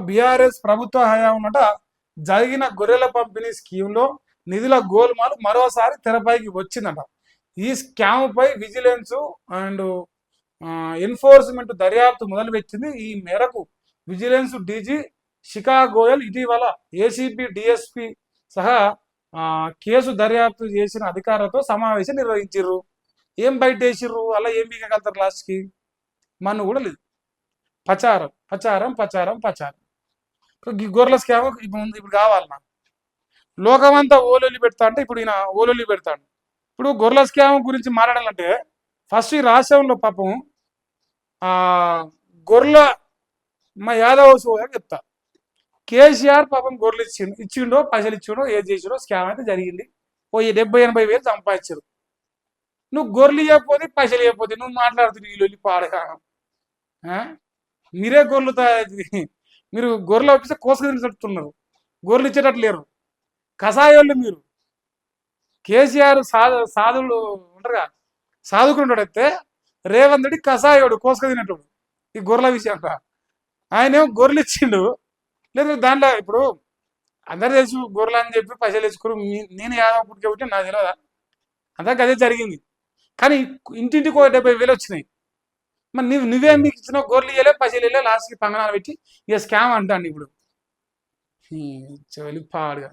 BRS ప్రభుత్వ హయాంలో జరిగిన గొర్రెల పంపిణీ స్కీమ్లో నిధుల గోల్మాల్ మరోసారి తెరపైకి వచ్చిందట. ఈ స్కామ్ పై విజిలెన్స్ అండ్ ఎన్ఫోర్స్మెంట్ దర్యాప్తు మొదలుపెట్టింది. ఈ మేరకు విజిలెన్స్ డీజీ శిఖా గోయల్ ఇటీవల ఏసీపీ డిఎస్పీ సహా కేసు దర్యాప్తు చేసిన అధికారులతో సమావేశం నిర్వహించారు. ఏం బయటేసిర్రు, అలా ఏం పీకగలుగుతారు లాస్ట్కి? మన్ను కూడా లేదు. ప్రచారం ప్రచారం ప్రచారం ప్రచారం. ఈ గొర్రెల స్కామ్ ఇప్పుడు కావాలి నాకు. లోకమంతా ఓలొల్లి పెడతా అంటే ఇప్పుడు ఈయన ఓలొల్లి పెడతాడు. ఇప్పుడు గొర్రెల స్కామ్ గురించి మాట్లాడాలంటే ఫస్ట్ ఈ రాష్ట్రంలో పాపం గొర్రెల మా యాదవ్ సోదరు చెప్తా. కేసీఆర్ పాపం గొర్రెలు ఇచ్చిండో పైసలు ఇచ్చిండో ఏది చేసిండో స్కామ్ అయితే జరిగింది. ఓ 70-80 వేలు సంపాదించారు. నువ్వు గొర్రెలు ఇవ్వకపోతే పైసలు ఇవ్వకపోతే నువ్వు మాట్లాడుతుంది వీళ్ళు పాడగా. మీరే గొర్రెలు మీరు గొర్రెలు ఒప్పిస్తే కోసుకొని చెప్తున్నారు. గొర్రెలు ఇచ్చేటట్లు లేరు. కషాయోళ్ళు మీరు. కేసీఆర్ సాధువులు ఉంటారుగా, సాధుకుంటాడైతే రేవంత్ రెడ్డి కషాయోడు కోసుకొని తినేటోడు. ఈ గొర్రెల విషయం ఆయనేమో గొర్రెలు ఇచ్చిండు. లేదు దాంట్లో ఇప్పుడు అందరు తెలుసు గొర్రెలు అని చెప్పి పైసలు తెచ్చుకోరు. నేను యాదవ్ పుట్టుకే పుట్టి నాకు తెలియదా? అందరికి అదే జరిగింది. కానీ ఇంటింటికి 70 వేలు వచ్చినాయి. మరి నువ్వేం మీకు ఇచ్చినావు? గొర్రెలు ఇవ్వలే, పైసలు ఇవ్వలే, లాస్ట్కి పంగనాలు పెట్టి ఇక స్కామ్ అంటాను. ఇప్పుడు చెలి పాడుగా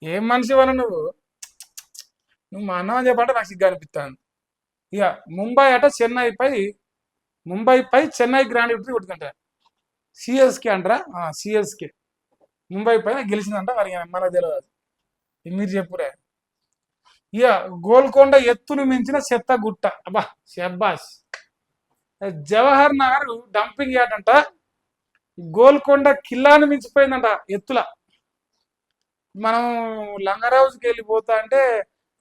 ఏం మనిషి వల్ల నువ్వు మా అన్న చెప్పంటే నాకు సిగ్గా అనిపిస్తాను. ఇక ముంబైపై చెన్నై గ్రాండ్ విక్టరీ కొట్టుకుంటా. సిఎస్కే అంటారా? సిఎస్కే ముంబై పైన గెలిచిందంట. మరి మనకు తెలియదు, మీరు చెప్పురే. ఇక గోల్కొండ ఎత్తును మించిన చెత్త గుట్ట. అబ్బా షబ్బాస్. జవహర్ నగర్ డంపింగ్ యార్డ్ అంట గోల్కొండ కిల్లాను మించిపోయిందంట ఎత్తుల. మనం లంగరాజుకి వెళ్ళిపోతా అంటే,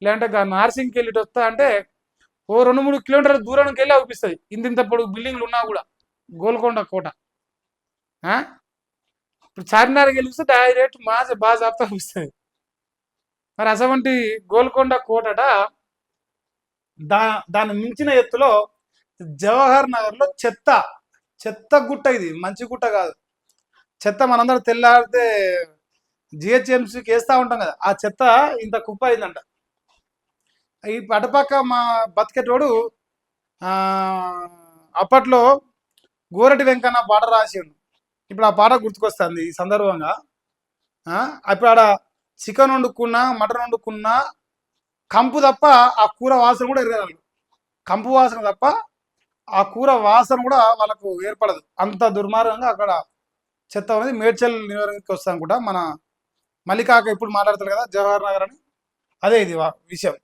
లేదంటే నార్సింగ్కి వెళ్ళి వస్తా అంటే ఓ 2-3 కిలోమీటర్ల దూరానికి వెళ్ళి అవుపిస్తుంది. ఇంత పొడుగు బిల్డింగ్లు ఉన్నా కూడా గోల్కొండ కోట. ఇప్పుడు చార్మినార్కి వెళ్ళిస్తే డైరెక్ట్ బాగా జాబ్తా అవుపిస్తుంది. మరి అసవంటి గోల్కొండ కోటట దాన్ని మించిన ఎత్తులో జవహర్ నగర్లో చెత్త గుట్ట. ఇది మంచి గుట్ట కాదు. చెత్త మనందరూ తెల్లారితే జిహెచ్ఎంసీకి వేస్తూ ఉంటాం కదా, ఆ చెత్త ఇంత కుప్ప అయిందంట. ఈ అటుపక్క మా బతికేటోడు అప్పట్లో గోరటి వెంకన్న పాట రాసిండు. ఇప్పుడు ఆ పాట గుర్తుకొస్తుంది ఈ సందర్భంగా. అప్పుడు ఆడ చికెన్ వండుకున్నా, మటన్ వండుకున్నా కంపు తప్ప ఆ కూర వాసన కూడా ఎరగదు. కంపు వాసన తప్ప ఆ కూర వాసన కూడా వాళ్ళకు ఏర్పడదు. అంత దుర్మార్గంగా అక్కడ చెత్త అనేది మేడ్చల్ నియోజకవర్గానికి వస్తాను కూడా. మన మల్లికాక ఇప్పుడు మాట్లాడతాడు కదా జవహర్ నగర్ అని, అదే ఇది విషయం.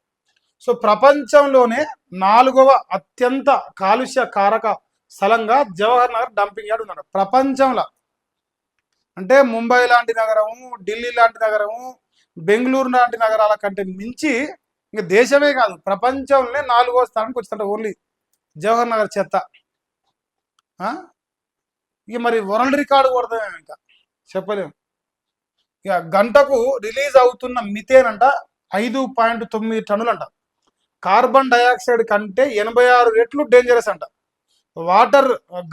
సో ప్రపంచంలోనే 4వ అత్యంత కాలుష్య కారక స్థలంగా జవహర్ నగర్ డంపింగ్ యార్డ్ ఉందట ప్రపంచంలో. అంటే ముంబై లాంటి నగరము, ఢిల్లీ లాంటి నగరము, బెంగళూరు లాంటి నగరాల కంటే మించి ఇంకా దేశమే కాదు ప్రపంచంలోనే 4వ స్థానానికి వచ్చిందంట ఓన్లీ జవహర్ నగర్ చెత్త. ఇక మరి వరల్డ్ రికార్డు కొడతామేమో ఇంకా చెప్పలేము. ఇక గంటకు రిలీజ్ అవుతున్న మిథేన్ అంట 5.9 టన్నులంట. కార్బన్ డైఆక్సైడ్ కంటే 86 రెట్లు డేంజరస్ అంట.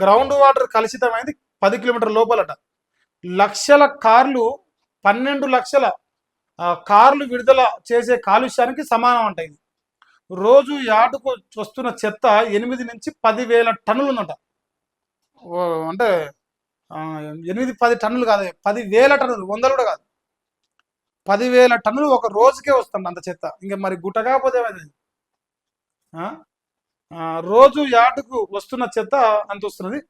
గ్రౌండ్ వాటర్ కలుషితమైంది 10 కిలోమీటర్ల లోపలట. లక్షల కార్లు 12 లక్షల కార్లు విడుదల చేసే కాలుష్యానికి సమానం అంట ఇది. రోజు యార్డుకు వస్తున్న చెత్త 8 నుంచి 10,000 టన్నులు ఉందంట. అంటే 8-10 టన్నులు కాదు, 10,000 టన్నులు, 100 కూడా కాదు, 10,000 టన్నులు ఒక రోజుకే వస్తుంది అంత చెత్త. ఇంకా మరి గుట్ట కాకపోతే రోజు యార్డుకు వస్తున్న చెత్త అంత వస్తున్నది.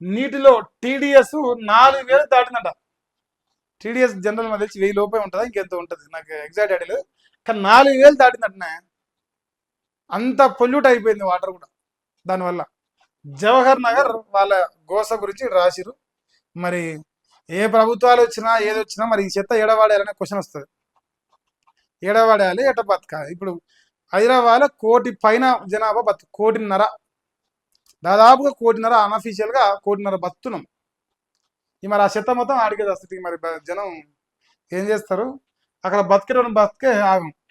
నీటిలో టీడీఎస్ 4,000 దాటిందంట. టీడీఎస్ జనరల్ నాకు తెలిసి 1000 లోపే ఉంటుందా, ఇంకెంత ఉంటుంది నాకు ఎగ్జాక్ట్ ఐడియా లేదు. కానీ 4,000 దాటిందంటనే. అంత పొల్యూట్ అయిపోయింది వాటర్ కూడా దానివల్ల. జవహర్ నగర్ వాళ్ళ గోస గురించి రాసిరు. మరి ఏ ప్రభుత్వాలు వచ్చినా ఏది వచ్చినా మరి ఈ చెత్త ఏడవాడాలనే క్వశ్చన్ వస్తుంది. ఏడవాడాలి, ఎట బతకాలి? ఇప్పుడు హైదరాబాద్లో 1 కోటి పైన జనాభా 1.5 కోటి, దాదాపుగా 1.5 కోటి, అన్అఫీషియల్గా 1.5 కోటి బతున్నాం. మరి ఆ చెత్త మొత్తం ఆడికే వస్తుంది. మరి జనం ఏం చేస్తారు? అక్కడ బతికే ఆగం.